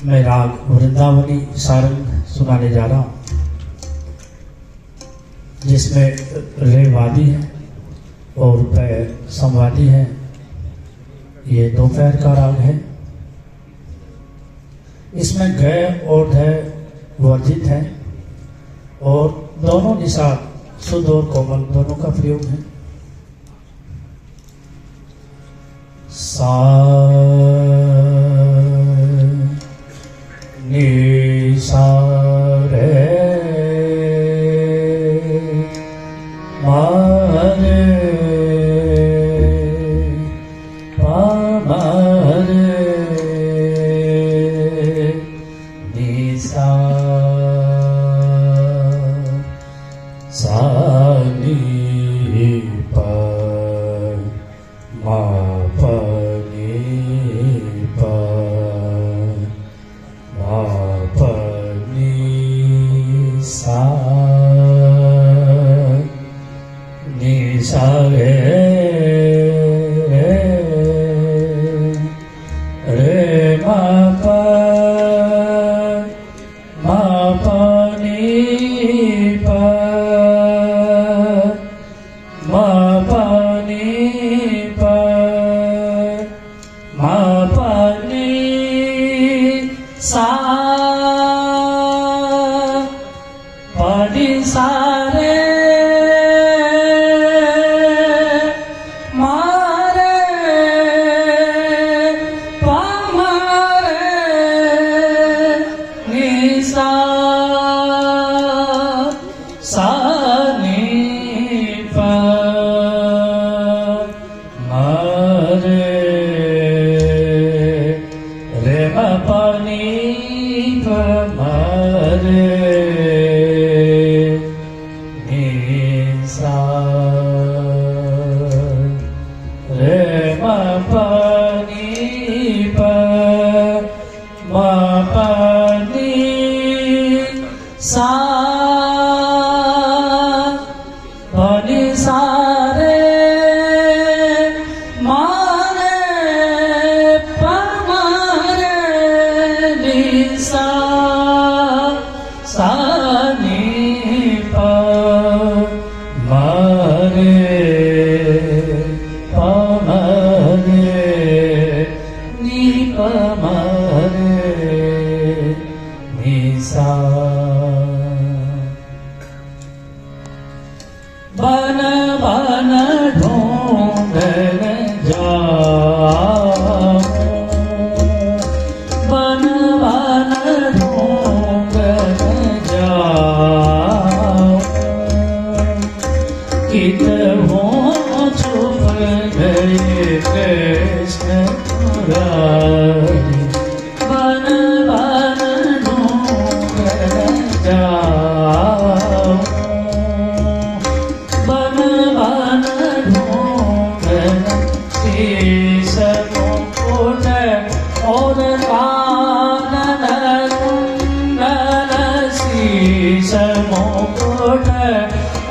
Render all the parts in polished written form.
मैं राग वृंदावनी सारंग सुनाने जा रहा हूँ, जिसमें रे वादी है और पैर संवादी है। ये दो पैर का राग है। इसमें गय और धय वर्जित है और दोनों निषाद शुद्ध और कोमल दोनों का प्रयोग है। सा नि सा रे मा रे पा मा रे नि सा सा नि पा मा पा बन बन ढूंढन जाऊं, बन बन ढूंढन जाऊं, कितहों छुप गए कृष्ण मुरारी। बन बन ढूंढन जाऊं, बन बन ढूंढन शीश मुकुट और कानन कुंडल, शीश मुकुट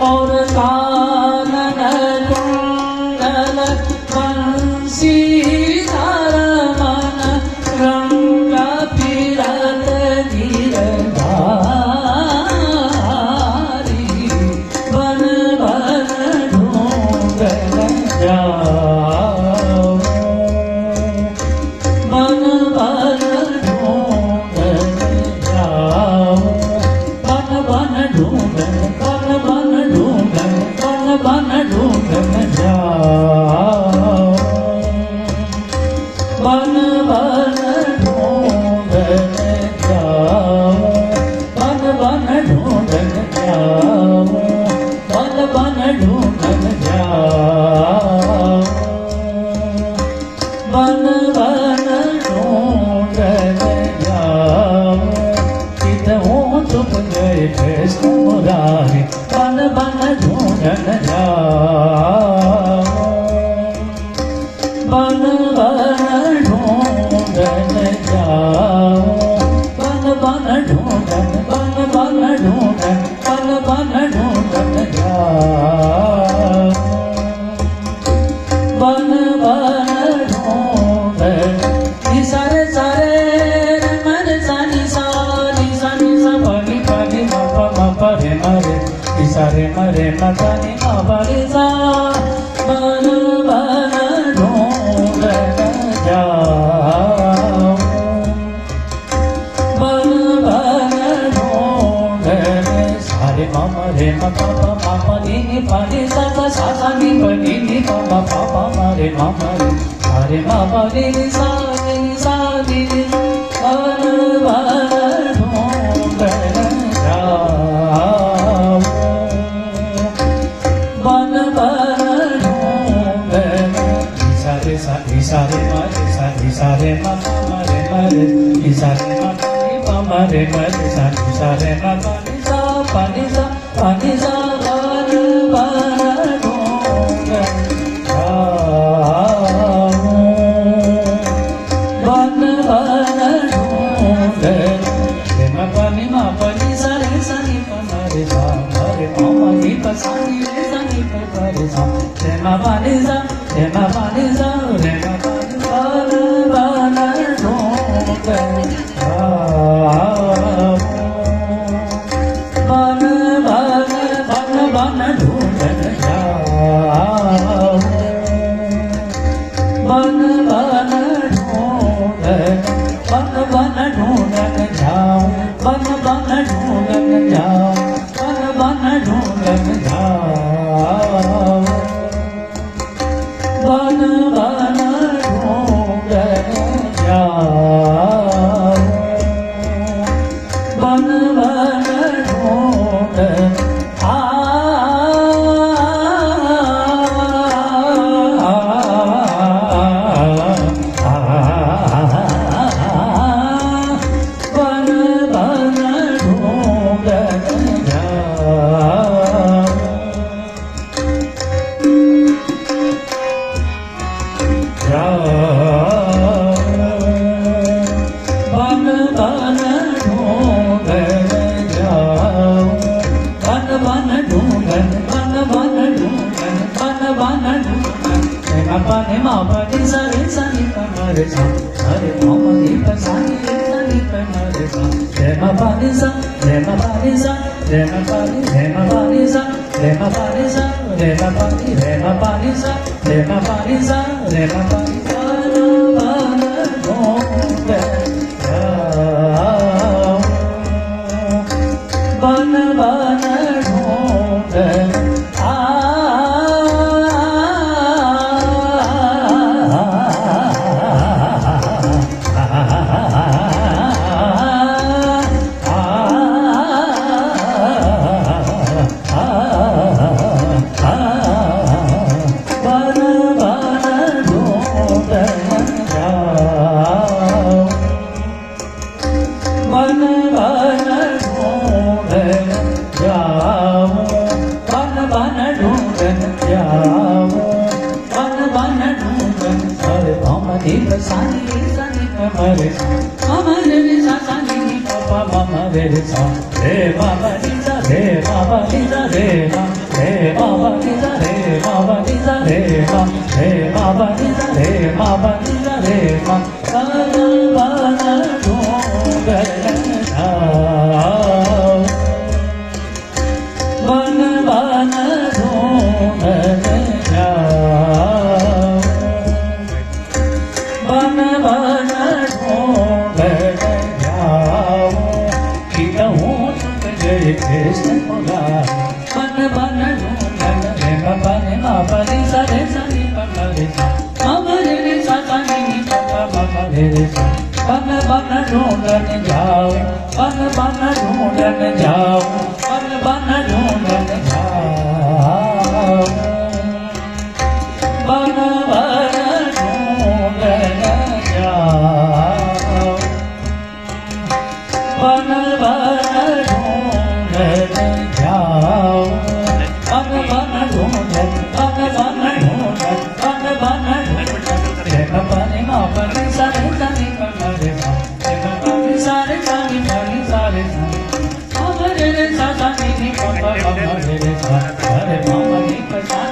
और कानन कुंडल, बंसीधर मन रंग फिरत गिरधारी। बन बन ढूंढन जाऊं, बन बन ढूंढन जाऊं, बन बन ढूंढन, बन बन ढूंढन, बन बन ढूंढन जाऊं, बन बन ढूंढन जाऊं, बन बन ढूंढन जाऊं, बन बन ढूंढन जाऊं, बन बन ढूंढन जाऊं, कितहों छुप गए कृष्ण मुरारी। बन बन ढूंढन जाऊं, बन बन ढूंढन जाऊं, बन बन ढूंढन, बन बन ढूंढन, बन बन ढूंढन जाऊं, बन बन ढूंढन। सारे सारे मन सा रे म रे म प नि म प नि सा बन बन ढूंढन जाऊं बन बन ढूंढन सारे म रे म प म प नि प नि सा सा सा सा नि प नि प म प प म रे म रे सारे म प नि सा नि सा नि बन बन ढूंढन जाऊं बन बन ढूंढन सारे सा सारे म सारे म रे सारे म प म रे म सा सारे म प नि सा प नि सा प नि सा बन बन ढूंढन जाऊं बन बन ढूंढन रे म प नि सा रे सा नि प म रे सा रे म म नि प सा नि रे सा नि प रे सा रे म प नि सा रे म प नि सा रे म प नि बन बन ढूंढन जाऊं बन बन बन ढूंढन जाऊं बन बन ढूंढन ढूंढन जाऊं बन बन ढूंढन जाऊं बन बन ढूंढन जाऊं बन बन ढूंढन जाऊं बन बन ढूंढन Hare Mama Ni Pasa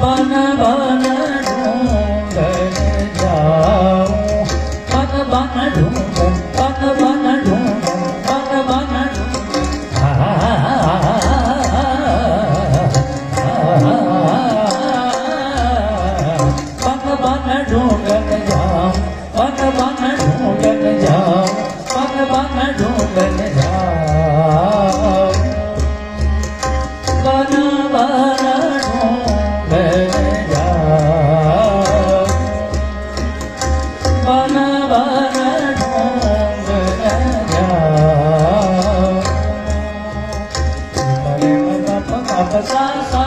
बन बन ढूंढन जाऊं बन बन ढूंढन बन बन ढूंढन बन बन बन बन ढूंढन जाऊं बन बन ढूंढन जाऊं बन बन ढूंढन जाऊं बन बन ढूंढन जाऊं बन बन ढूंढन जाऊं रे म प प सा सा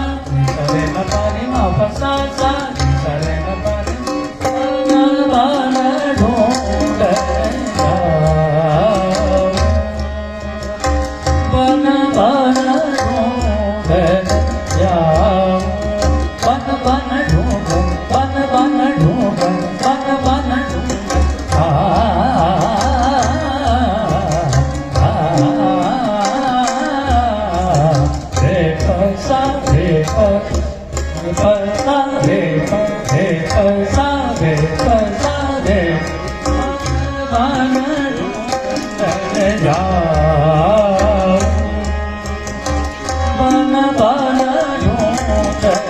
रे म प रे म प सा सा रे म प रे बन बन ढूंढन जाऊं बन बन ढूंढन जाऊं बन बन ढूंढन बन बन ढूंढन बन बन ढूंढन रे प सा रे प सा रे प सा रे प सा रे बन ढूंढन जाऊं बन बन ढूंढन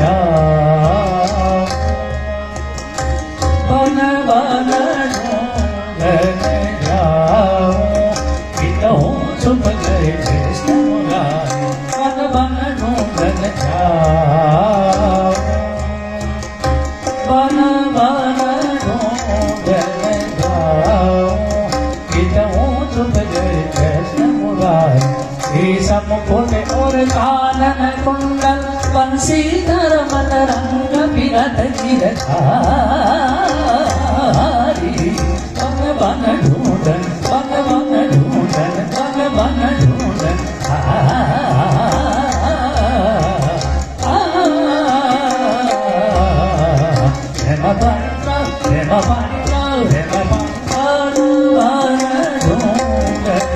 जाऊं बन बन ढूंढन जाऊं कितहूँ छुप गए कृष्ण मुरारी बन बन ढूंढन जाऊं बन बन ढूंढन जाऊं कितहूँ छुप गए कृष्ण मुरारी मुकुट और कानन कुंडल बंसीधर मन रंग बिरध गिरधारी बन बन ढूंढन बन बन ढूंढन बन बन ढूंढन हेम बन हेम बन हेम बन बन ढूंढन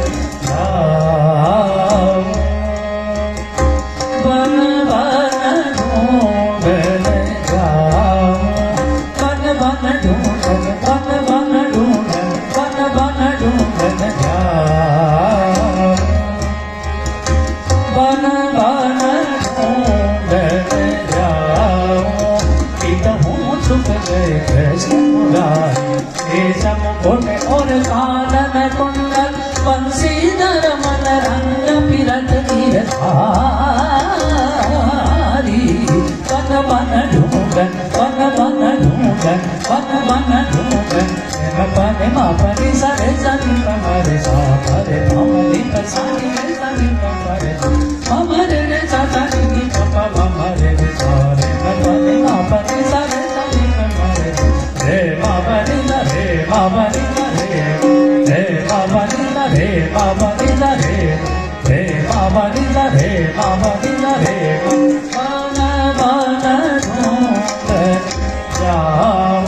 जाऊं बन बन ढूंढन जाऊं बन बन ढूंढन बन बन ढूंढन बन बन ढूंढन जाऊं बन बन ढूंढन जाऊं कितहूँ छुप गए कृष्ण मुरारी मुकुट और कानन कुंडल बंसीधर मन रंग बिरध गिरधारी बन बन ढूंढन बन बन ढूंढन बन बन ढूंढन म प रे म प रे सा रे सा नि प म रे सा प रे म म रे प सा नि रे सा नि प म रे म म रे रे सा सा नि नि प प म म रे रे सा रे म प रे म प रे सा रे सा नि प म रे रे म प रे सा रे म प रे सा रे रे म प रे सा रे म प रे सा रे रे म प रे सा रे म प रे सा रे बन बन ढूंढन जाऊं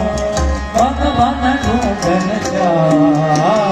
बन बन ढूंढन जाऊं